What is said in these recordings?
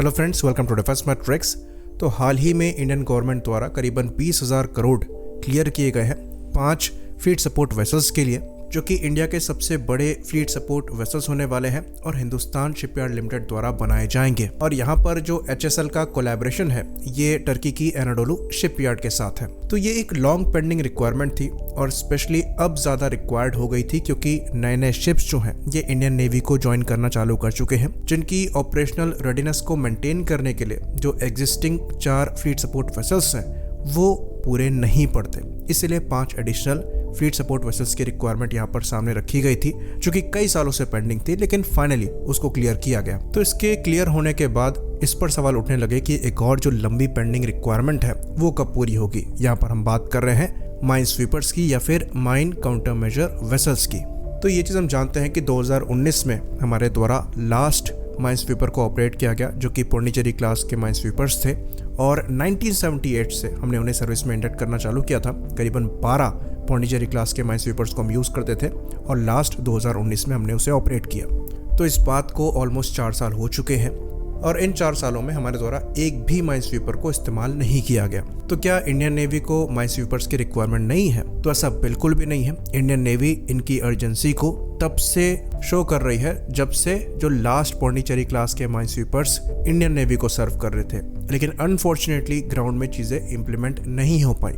Hello friends, welcome to defence matrix. तो हाल ही में इंडियन गवर्नमेंट द्वारा करीबन 20,000 करोड़ क्लियर किए गए हैं 5 फ्लीट सपोर्ट वेसल्स के लिए, जो कि इंडिया के सबसे बड़े फ्लीट सपोर्ट वेसल्स होने वाले हैं और हिंदुस्तान शिपयार्ड लिमिटेड द्वारा बनाए जाएंगे। और यहाँ पर जो HSL का कोलैबोरेशन है ये टर्की की एनाडोलू शिपयार्ड के साथ है। तो ये एक लॉन्ग पेंडिंग रिक्वायरमेंट थी और स्पेशली अब ज्यादा रिक्वायर्ड हो गई थी क्योंकि नए नए शिप्स जो हैं ये इंडियन नेवी को ज्वाइन करना चालू कर चुके हैं, जिनकी ऑपरेशनल रेडीनेस को मेंटेन करने के लिए जो एग्जिस्टिंग 4 फ्लीट सपोर्ट वेसल्स हैं वो पूरे नहीं पड़ते। इसलिए 5 एडिशनल फ्लीट सपोर्ट वेसल्स की रिक्वायरमेंट यहाँ पर सामने रखी गई थी, जो कि कई सालों से पेंडिंग थी, लेकिन फाइनली उसको क्लियर किया गया। तो इसके क्लियर होने के बाद इस पर सवाल उठने लगे कि एक और जो लंबी पेंडिंग रिक्वायरमेंट है वो कब पूरी होगी। यहाँ पर हम बात कर रहे हैं माइन स्वीपर्स की या फिर माइन काउंटर मेजर वेसल्स की। तो ये चीज़ हम जानते हैं कि 2019 में हमारे द्वारा लास्ट माइन स्वीपर को ऑपरेट किया गया, जो कि पोंडिचेरी क्लास के माइन स्वीपर्स थे, और 1978 से हमने उन्हें सर्विस में इंडक्ट करना चालू किया था। करीबन 12 पोंडिचेरी क्लास के माइन स्वीपर्स को हम यूज़ करते थे और लास्ट 2019 में हमने उसे ऑपरेट किया। तो इस बात को ऑलमोस्ट 4 साल हो चुके हैं और इन 4 सालों में हमारे द्वारा एक भी माइन स्वीपर को इस्तेमाल नहीं किया गया। तो क्या इंडियन नेवी को माइन स्वीपर्स की रिक्वायरमेंट नहीं है? तो ऐसा बिल्कुल भी नहीं है। इंडियन नेवी इनकी अर्जेंसी को तब से शो कर रही है जब से जो लास्ट पोंडिचेरी क्लास के माइन स्वीपर्स इंडियन नेवी को सर्व कर रहे थे, लेकिन अनफॉर्चुनेटली ग्राउंड में चीज़ें इम्प्लीमेंट नहीं हो पाई।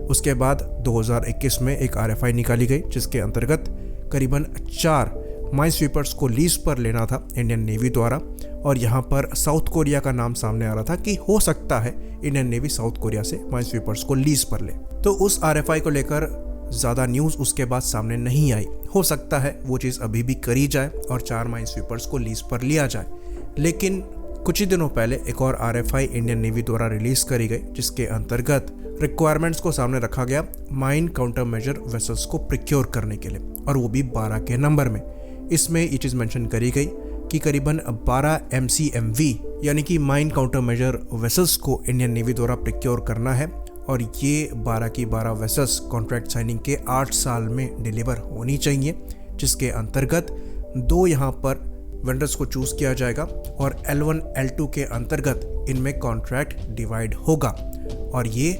उसके बाद 2021 में एक RFI निकाली गई, जिसके अंतर्गत करीबन 4 माइन स्वीपर्स को लीज पर लेना था इंडियन नेवी द्वारा, और यहाँ पर साउथ कोरिया का नाम सामने आ रहा था कि हो सकता है इंडियन नेवी साउथ कोरिया से माइन स्वीपर्स को लीज पर ले। तो उस RFI को लेकर ज़्यादा न्यूज़ उसके बाद सामने नहीं आई। हो सकता है वो चीज़ अभी भी करी जाए और 4 माइन स्वीपर्स को लीज पर लिया जाए, लेकिन कुछ ही दिनों पहले एक और RFI इंडियन नेवी द्वारा रिलीज करी गई, जिसके अंतर्गत रिक्वायरमेंट्स को सामने रखा गया माइन काउंटर मेजर वेसल्स को प्रिक्योर करने के लिए, और वो भी 12 के नंबर में। इसमें ये चीज़ मेंशन करी गई कि करीबन 12 MCMV यानी कि माइन काउंटर मेजर वेसल्स को इंडियन नेवी द्वारा प्रिक्योर करना है, और ये 12 की 12 वेसल्स कॉन्ट्रैक्ट साइनिंग के 8 साल में डिलीवर होनी चाहिए, जिसके अंतर्गत 2 यहाँ पर वेंडर्स को चूज़ किया जाएगा और L1 L2 के अंतर्गत इनमें कॉन्ट्रैक्ट डिवाइड होगा, और ये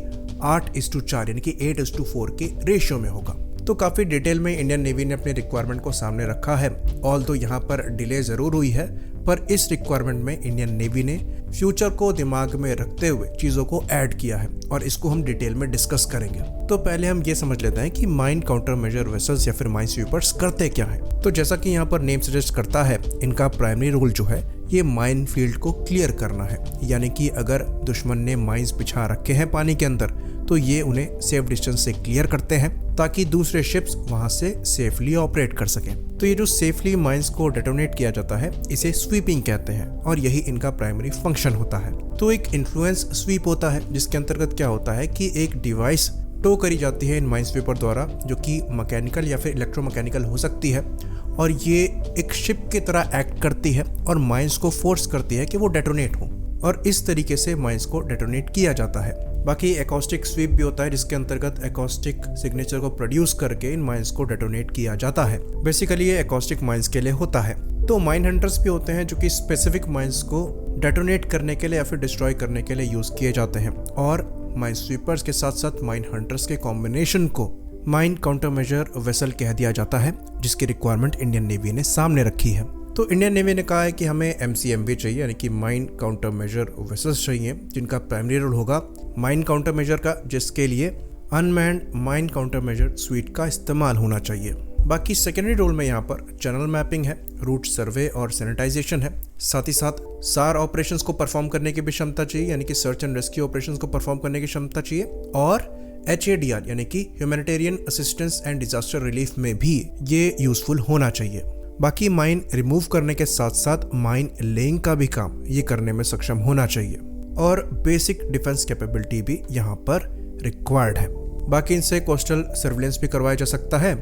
8:4 यानी कि 8:4 के रेशियो में होगा। तो काफ़ी डिटेल में इंडियन नेवी ने अपने रिक्वायरमेंट को सामने रखा है। ऑल्दो यहाँ पर डिले ज़रूर हुई है, पर इस रिक्वायरमेंट में इंडियन नेवी ने फ्यूचर को दिमाग में रखते हुए चीज़ों को ऐड किया है, और इसको हम डिटेल में डिस्कस करेंगे। तो पहले हम ये समझ लेते हैं कि माइन काउंटर मेजर वेसल्स या फिर माइन स्वीपर्स करते क्या है। तो जैसा कि यहाँ पर नेम सजेस्ट करता है, इनका प्राइमरी रोल जो है ये माइन फील्ड को क्लियर करना है, यानी कि अगर दुश्मन ने माइंस बिछा रखे हैं पानी के अंदर तो ये उन्हें सेफ डिस्टेंस से क्लियर करते हैं ताकि दूसरे शिप्स वहां से सेफली ऑपरेट कर सकें। तो ये जो सेफली माइंस को डेटोनेट किया जाता है इसे स्वीपिंग कहते हैं, और यही इनका प्राइमरी फंक्शन होता है। तो एक इन्फ्लुएंस स्वीप होता है, जिसके अंतर्गत क्या होता है कि एक डिवाइस टो करी जाती है इन माइन स्वीपर द्वारा, जो कि मैकेनिकल या फिर इलेक्ट्रोमैकेनिकल हो सकती है, और ये एक शिप की तरह एक्ट करती है और माइंस को फोर्स करती है कि वो डेटोनेट हो, और इस तरीके से माइंस को डेटोनेट किया जाता है। बाकी एकॉस्टिक स्वीप भी होता है, जिसके अंतर्गत एकॉस्टिक सिग्नेचर को प्रोड्यूस करके इन माइंस को डेटोनेट किया जाता है। बेसिकली ये एकॉस्टिक माइंस के लिए होता है। तो माइन हंटर्स भी होते हैं जो कि स्पेसिफिक माइंस को डेटोनेट करने के लिए या फिर डिस्ट्रॉय करने के लिए यूज किए जाते हैं, और माइन स्वीपर्स के साथ साथ माइन हंटर्स के कॉम्बिनेशन को माइन काउंटर मेजर वेसल कह दिया जाता है, जिसकी रिक्वायरमेंट इंडियन नेवी ने सामने रखी है। तो इंडियन नेवी ने कहा है कि हमें MCMV चाहिए, यानी कि माइन काउंटर मेजर वेसल्स चाहिए, जिनका प्राइमरी रोल होगा माइन काउंटर मेजर का, जिसके लिए unmanned mine counter measure sweet का इस्तेमाल होना चाहिए। बाकी सेकेंडरी रोल में यहाँ पर चैनल मैपिंग है, रूट सर्वे और सैनिटाइजेशन है, साथ ही साथ SAR ऑपरेशंस को परफॉर्म करने की भी क्षमता चाहिए, यानी कि सर्च एंड रेस्क्यू ऑपरेशंस को परफॉर्म करने की क्षमता चाहिए, और HADR यानी कि humanitarian assistance and disaster relief में भी ये यूजफुल होना चाहिए। बाकी माइन रिमूव करने के साथ साथ माइन लेइंग का भी काम ये करने में सक्षम होना चाहिए, और बेसिक डिफेंस कैपेबिलिटी भी यहाँ पर रिक्वायर्ड है। बाकी इनसे कोस्टल सर्विलेंस भी करवाया जा सकता है,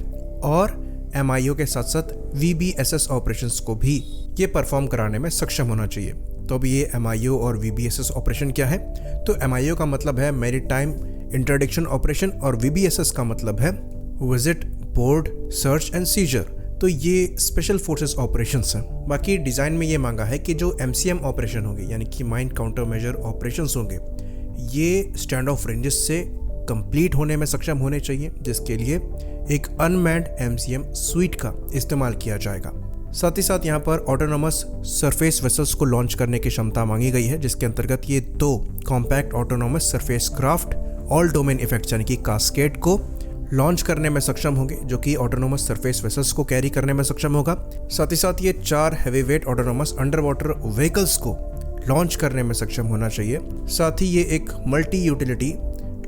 और MIO के साथ साथ VBSS ऑपरेशंस को भी ये परफॉर्म कराने में सक्षम होना चाहिए। तो अभी ये MIO और VBSS ऑपरेशन क्या है? तो MIO का मतलब है मैरीटाइम इंटरडिक्शन ऑपरेशन, और VBSS का मतलब है visit, board, search and seizure, तो ये स्पेशल फोर्सेस ऑपरेशंस हैं। बाकी डिज़ाइन में ये मांगा है कि जो MCM ऑपरेशन होंगे यानी कि माइन काउंटर मेजर ऑपरेशंस होंगे, ये स्टैंड ऑफ रेंजेस से कंप्लीट होने में सक्षम होने चाहिए, जिसके लिए एक अनमैन्ड MCM स्वीट का इस्तेमाल किया जाएगा। साथ ही साथ यहाँ पर ऑटोनोमस सरफेस वेसल्स को लॉन्च करने की क्षमता मांगी गई है, जिसके अंतर्गत ये 2 compact autonomous surface craft all domain effects यानी कि कास्केड को लॉन्च करने में सक्षम होंगे, जो कि ऑटोनोमस सरफेस वेसल्स को कैरी करने में सक्षम होगा। साथ ही साथ ये 4 heavyweight autonomous under water vehicles को लॉन्च करने में सक्षम होना चाहिए। साथ ही ये एक multi utility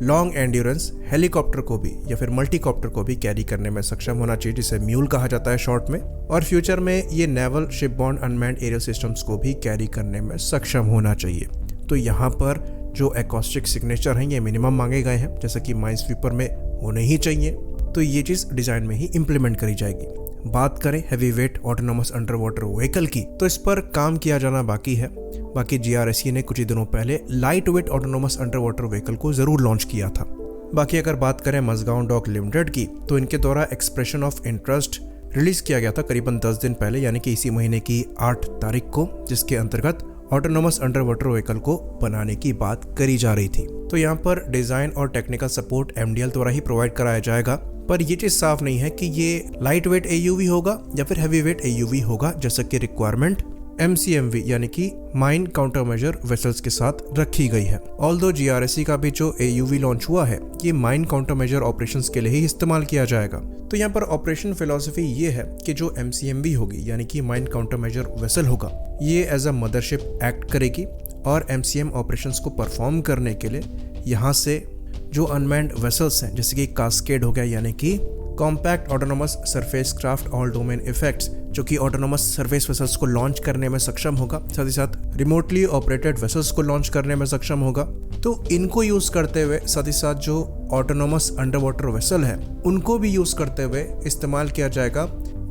long endurance helicopter को भी या फिर मल्टीकॉप्टर को भी कैरी करने में सक्षम होना चाहिए, जिसे म्यूल कहा जाता है शॉर्ट में। और फ्यूचर में ये नेवल शिपबॉर्न अनमैन्ड एरियल सिस्टम्स को भी कैरी करने में सक्षम होना चाहिए। तो यहाँ पर जो एकॉस्टिक सिग्नेचर हैं ये मिनिमम मांगे गए हैं, जैसा कि माइन स्वीपर में होने ही चाहिए। तो ये चीज़ डिज़ाइन में ही इम्प्लीमेंट करी जाएगी। बात करें heavy weight autonomous under water vehicle की, तो इस पर काम किया जाना बाकी है। बाकी GRSE ने कुछ ही दिनों पहले light weight autonomous under water vehicle को ज़रूर लॉन्च किया था। बाकी अगर बात करें मजगांव डॉक लिमिटेड की, तो इनके द्वारा एक्सप्रेशन ऑफ इंटरेस्ट रिलीज किया गया था करीबन 10 दिन पहले, यानी कि इसी महीने की 8 तारीख को, जिसके अंतर्गत ऑटोनोमस अंडर वाटर व्हीकल को बनाने की बात करी जा रही थी। तो यहाँ पर डिज़ाइन और टेक्निकल सपोर्ट MDL द्वारा ही प्रोवाइड कराया जाएगा, पर ये चीज़ साफ नहीं है कि ये लाइट वेट AUV होगा या फिर हैवी वेट AUV होगा, जैसा कि रिक्वायरमेंट MCMV यानी कि माइन काउंटर मेजर वेसल्स के साथ रखी गई है। ऑल्दो GRSE का भी जो AUV लॉन्च हुआ है, ये माइन काउंटर मेजर ऑपरेशंस के लिए ही इस्तेमाल किया जाएगा। तो यहाँ पर ऑपरेशन फिलॉसफी ये है कि जो MCMV होगी यानी कि माइन काउंटर मेजर वेसल होगा, ये एज अ मदरशिप एक्ट करेगी और MCM ऑपरेशंस को परफॉर्म करने के लिए यहाँ से जो अनमैन्ड वेसल्स हैं, जैसे कि कास्केड हो गया यानी कि compact autonomous surface craft all domain effects, जो कि ऑटोनोमस सरफेस वेसल्स को लॉन्च करने में सक्षम होगा, साथ ही साथ रिमोटली ऑपरेटेड वेसल्स को लॉन्च करने में सक्षम होगा। तो इनको यूज़ करते हुए साथ ही साथ जो ऑटोनोमस अंडर वाटर वेसल है उनको भी यूज़ करते हुए इस्तेमाल किया जाएगा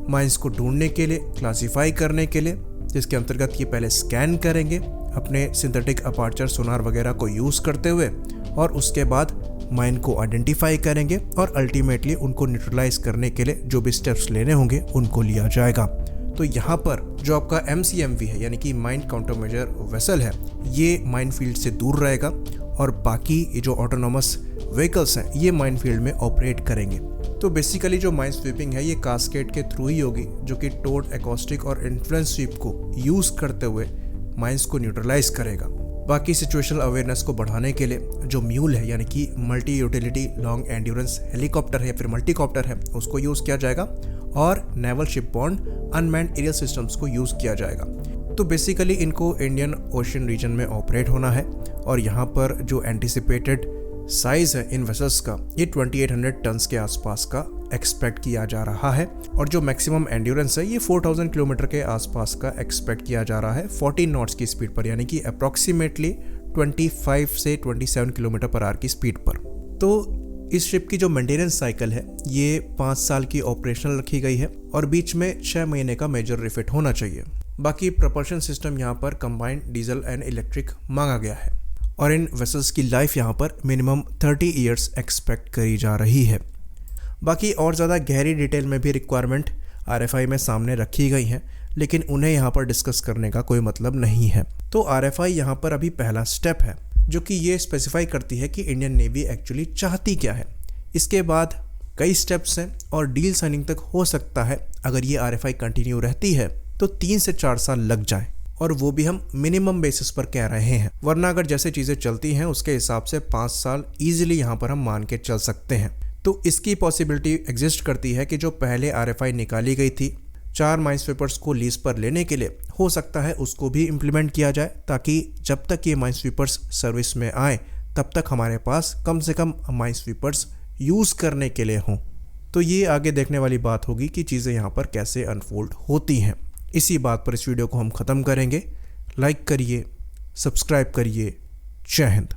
माइंस को ढूंढने के लिए, क्लासीफाई करने के लिए, जिसके अंतर्गत ये पहले स्कैन करेंगे अपने सिंथेटिक अपर्चर सोनार वगैरह को यूज़ करते हुए, और उसके बाद माइन को आइडेंटिफाई करेंगे और अल्टीमेटली उनको न्यूट्रलाइज करने के लिए जो भी स्टेप्स लेने होंगे उनको लिया जाएगा। तो यहाँ पर जो आपका MCMV है यानी कि माइन काउंटर मेजर वेसल है, ये माइन फील्ड से दूर रहेगा और बाकी ये जो ऑटोनोमस व्हीकल्स हैं ये माइन फील्ड में ऑपरेट करेंगे। तो बेसिकली जो माइन स्वीपिंग है ये कास्केड के थ्रू ही होगी, जो कि टोड, एकॉस्टिक और इन्फ्लुएंस स्वीप को यूज़ करते हुए माइंस को न्यूट्रलाइज करेगा। बाकी सिचुएशनल अवेयरनेस को बढ़ाने के लिए जो म्यूल है यानी कि multi utility long endurance helicopter है या फिर मल्टीकॉप्टर है, उसको यूज़ किया जाएगा और नेवल शिपबॉर्न अनमैन्ड एरियल सिस्टम्स को यूज़ किया जाएगा। तो बेसिकली इनको इंडियन ओशन रीजन में ऑपरेट होना है और यहाँ पर जो एंटिसिपेटेड साइज़ है इन वेसल्स का ये 2800 टन्स के आसपास का एक्सपेक्ट किया जा रहा है और जो मैक्सिमम एंड्योरेंस है ये 4000 किलोमीटर के आसपास का एक्सपेक्ट किया जा रहा है 14 नॉट्स की स्पीड पर, यानी कि अप्रॉक्सीमेटली 25 से 27 किलोमीटर पर आवर की स्पीड पर। तो इस शिप की जो मेंटेनेंस साइकिल है ये 5 साल की ऑपरेशनल रखी गई है और बीच में 6 महीने का मेजर रिफिट होना चाहिए। बाकी प्रपल्शन सिस्टम यहाँ पर कंबाइंड डीजल एंड इलेक्ट्रिक मांगा गया है और इन वेसल्स की लाइफ यहाँ पर मिनिमम 30 ईयर्स एक्सपेक्ट करी जा रही है। बाकी और ज़्यादा गहरी डिटेल में भी रिक्वायरमेंट RFI में सामने रखी गई हैं, लेकिन उन्हें यहाँ पर डिस्कस करने का कोई मतलब नहीं है। तो RFI यहाँ पर अभी पहला स्टेप है जो कि ये स्पेसिफाई करती है कि इंडियन नेवी एक्चुअली चाहती क्या है। इसके बाद कई स्टेप्स हैं और डील साइनिंग तक हो सकता है। अगर ये RFI कंटिन्यू रहती है तो 3 से 4 साल लग जाए और वो भी हम मिनिमम बेसिस पर कह रहे हैं, वरना अगर जैसे चीज़ें चलती हैं उसके हिसाब से 5 साल ईजिली यहाँ पर हम मान के चल सकते हैं। तो इसकी पॉसिबिलिटी एग्जिस्ट करती है कि जो पहले RFI निकाली गई थी 4 माइन स्वीपर्स को लीज पर लेने के लिए, हो सकता है उसको भी इम्प्लीमेंट किया जाए, ताकि जब तक ये माइन स्वीपर्स सर्विस में आए तब तक हमारे पास कम से कम माइन स्वीपर्स यूज़ करने के लिए हों। तो ये आगे देखने वाली बात होगी कि चीज़ें यहाँ पर कैसे अनफोल्ड होती हैं। इसी बात पर इस वीडियो को हम ख़त्म करेंगे। लाइक करिए, सब्सक्राइब करिए। जय हिंद।